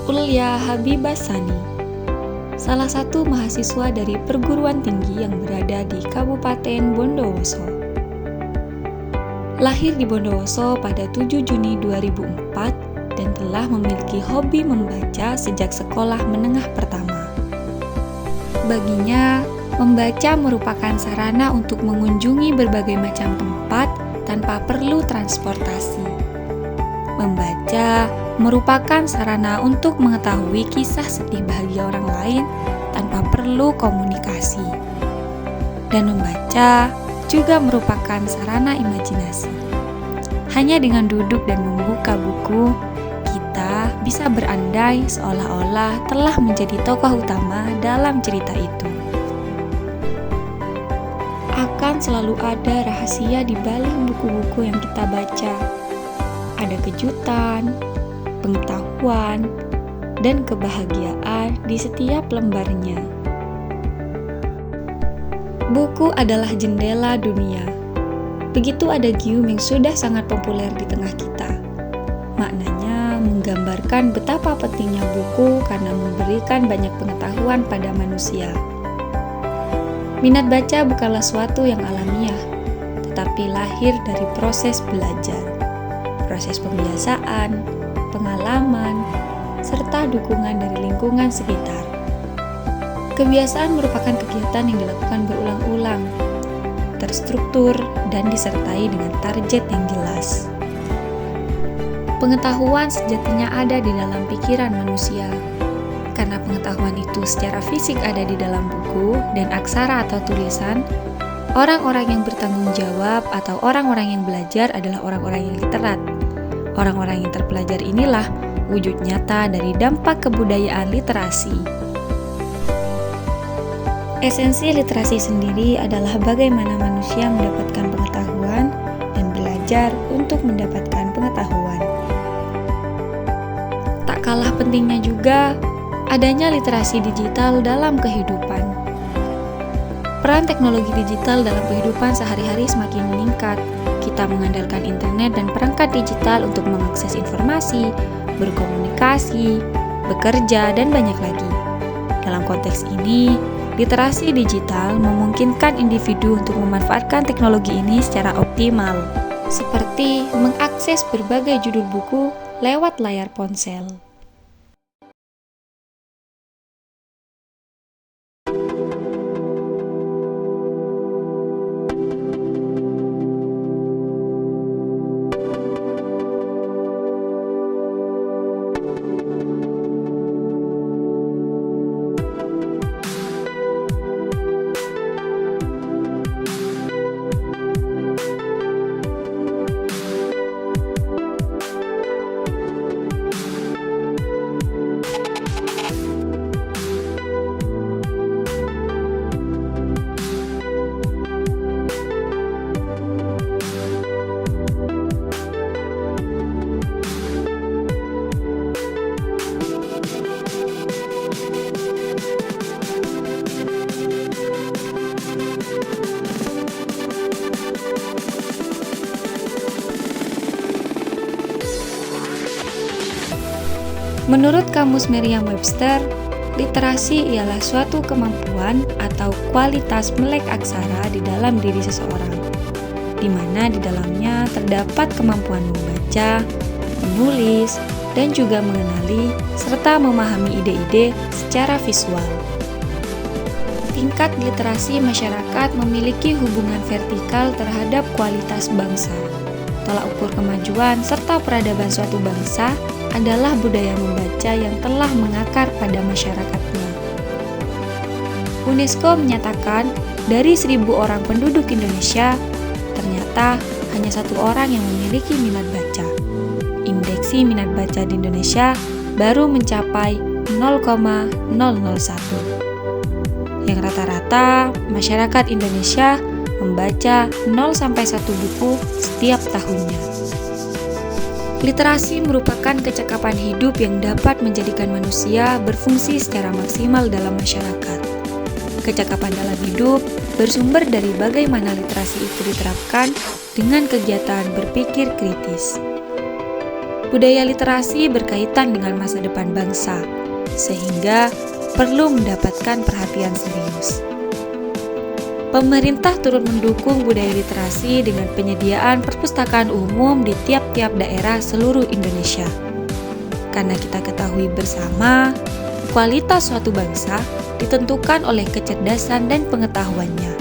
Ulya Habibah Sani, salah satu mahasiswa dari perguruan tinggi yang berada di Kabupaten Bondowoso. Lahir di Bondowoso pada 7 Juni 2004 dan telah memiliki hobi membaca sejak sekolah menengah pertama. Baginya, membaca merupakan sarana untuk mengunjungi berbagai macam tempat tanpa perlu transportasi. Membaca merupakan sarana untuk mengetahui kisah sedih bahagia orang lain tanpa perlu komunikasi. Dan membaca juga merupakan sarana imajinasi. Hanya dengan duduk dan membuka buku, kita bisa berandai seolah-olah telah menjadi tokoh utama dalam cerita itu. Akan selalu ada rahasia di balik buku-buku yang kita baca. Ada kejutan, pengetahuan, dan kebahagiaan di setiap lembarnya. Buku adalah jendela dunia. Begitu ada gium yang sudah sangat populer di tengah kita. Maknanya menggambarkan betapa pentingnya buku karena memberikan banyak pengetahuan pada manusia. Minat baca bukanlah suatu yang alamiah, tetapi lahir dari proses belajar, proses pembiasaan, pengalaman, serta dukungan dari lingkungan sekitar. Kebiasaan merupakan kegiatan yang dilakukan berulang-ulang, terstruktur, dan disertai dengan target yang jelas. Pengetahuan sejatinya ada di dalam pikiran manusia. Karena pengetahuan itu secara fisik ada di dalam buku dan aksara atau tulisan, orang-orang yang bertanggung jawab atau orang-orang yang belajar adalah orang-orang yang literat. Orang-orang yang terpelajar inilah wujud nyata dari dampak kebudayaan literasi. Esensi literasi sendiri adalah bagaimana manusia mendapatkan pengetahuan dan belajar untuk mendapatkan pengetahuan. Tak kalah pentingnya juga adanya literasi digital dalam kehidupan. Peran teknologi digital dalam kehidupan sehari-hari semakin meningkat. Kita mengandalkan internet dan perangkat digital untuk mengakses informasi, berkomunikasi, bekerja, dan banyak lagi. Dalam konteks ini, literasi digital memungkinkan individu untuk memanfaatkan teknologi ini secara optimal, seperti mengakses berbagai judul buku lewat layar ponsel. Menurut Kamus Merriam-Webster, literasi ialah suatu kemampuan atau kualitas melek aksara di dalam diri seseorang, di mana di dalamnya terdapat kemampuan membaca, menulis, dan juga mengenali serta memahami ide-ide secara visual. Tingkat literasi masyarakat memiliki hubungan vertikal terhadap kualitas bangsa. Tolak ukur kemajuan serta peradaban suatu bangsa adalah budaya membaca yang telah mengakar pada masyarakatnya. UNESCO menyatakan dari 1.000 orang penduduk Indonesia, ternyata hanya 1 orang yang memiliki minat baca. Indeksi minat baca di Indonesia baru mencapai 0,001. Yang rata-rata masyarakat Indonesia membaca 0-1 buku setiap tahunnya. Literasi merupakan kecakapan hidup yang dapat menjadikan manusia berfungsi secara maksimal dalam masyarakat. Kecakapan dalam hidup bersumber dari bagaimana literasi itu diterapkan dengan kegiatan berpikir kritis. Budaya literasi berkaitan dengan masa depan bangsa, sehingga perlu mendapatkan perhatian serius. Pemerintah turut mendukung budaya literasi dengan penyediaan perpustakaan umum di tiap-tiap daerah seluruh Indonesia. Karena kita ketahui bersama, kualitas suatu bangsa ditentukan oleh kecerdasan dan pengetahuannya.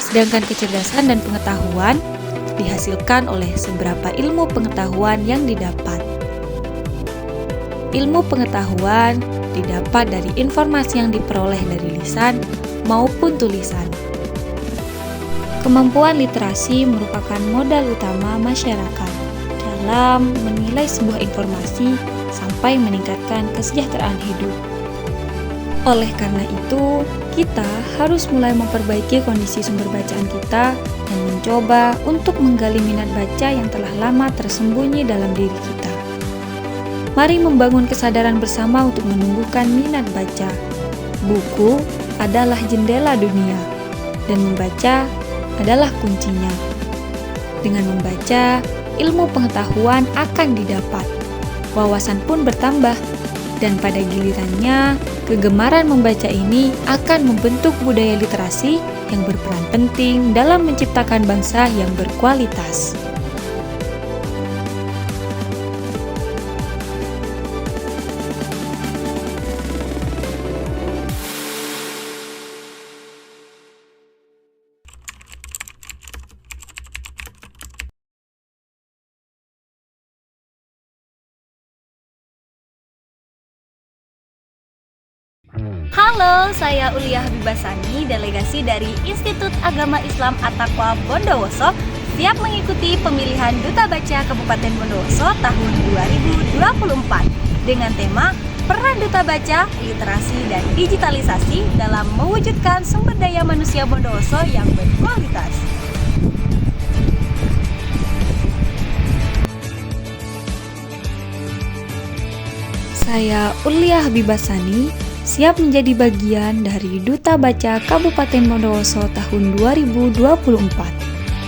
Sedangkan kecerdasan dan pengetahuan dihasilkan oleh seberapa ilmu pengetahuan yang didapat. Ilmu pengetahuan didapat dari informasi yang diperoleh dari lisan maupun tulisan. Kemampuan literasi merupakan modal utama masyarakat dalam menilai sebuah informasi sampai meningkatkan kesejahteraan hidup. Oleh karena itu, kita harus mulai memperbaiki kondisi sumber bacaan kita dan mencoba untuk menggali minat baca yang telah lama tersembunyi dalam diri kita. Mari membangun kesadaran bersama untuk menumbuhkan minat baca. Buku adalah jendela dunia, dan membaca adalah kuncinya. Dengan membaca, ilmu pengetahuan akan didapat, wawasan pun bertambah, dan pada gilirannya, kegemaran membaca ini akan membentuk budaya literasi yang berperan penting dalam menciptakan bangsa yang berkualitas. Halo, saya Ulia Habibasani, delegasi dari Institut Agama Islam At-Taqwa Bondowoso, siap mengikuti pemilihan Duta Baca Kabupaten Bondowoso tahun 2024 dengan tema Peran Duta Baca, Literasi, dan Digitalisasi dalam mewujudkan sumber daya manusia Bondowoso yang berkualitas. Saya Ulia Habibasani, siap menjadi bagian dari Duta Baca Kabupaten Bondowoso tahun 2024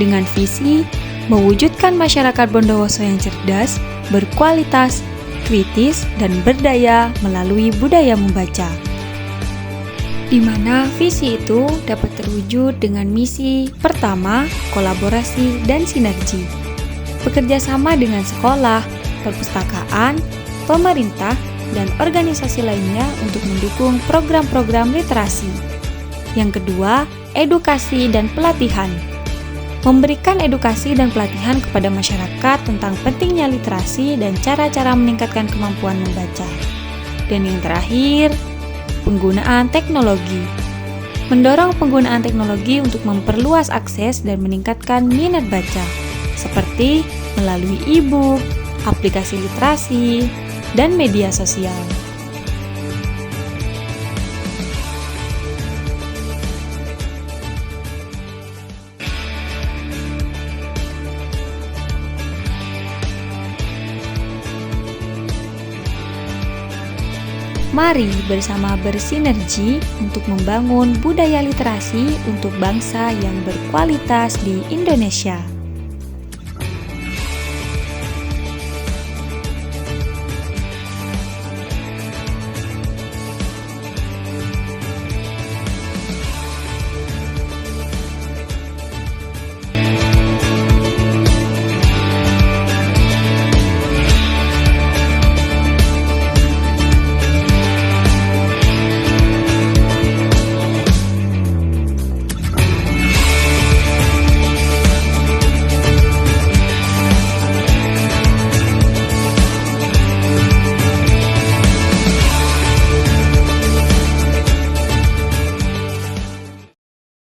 dengan visi mewujudkan masyarakat Bondowoso yang cerdas, berkualitas, kritis, dan berdaya melalui budaya membaca. Di mana visi itu dapat terwujud dengan misi pertama, kolaborasi dan sinergi. Bekerja sama dengan sekolah, perpustakaan, pemerintah, dan organisasi lainnya untuk mendukung program-program literasi. Yang kedua, edukasi dan pelatihan. Memberikan edukasi dan pelatihan kepada masyarakat tentang pentingnya literasi dan cara-cara meningkatkan kemampuan membaca. Dan yang terakhir, penggunaan teknologi. Mendorong penggunaan teknologi untuk memperluas akses dan meningkatkan minat baca, seperti melalui e-book, aplikasi literasi, dan media sosial. Mari bersama bersinergi untuk membangun budaya literasi untuk bangsa yang berkualitas di Indonesia.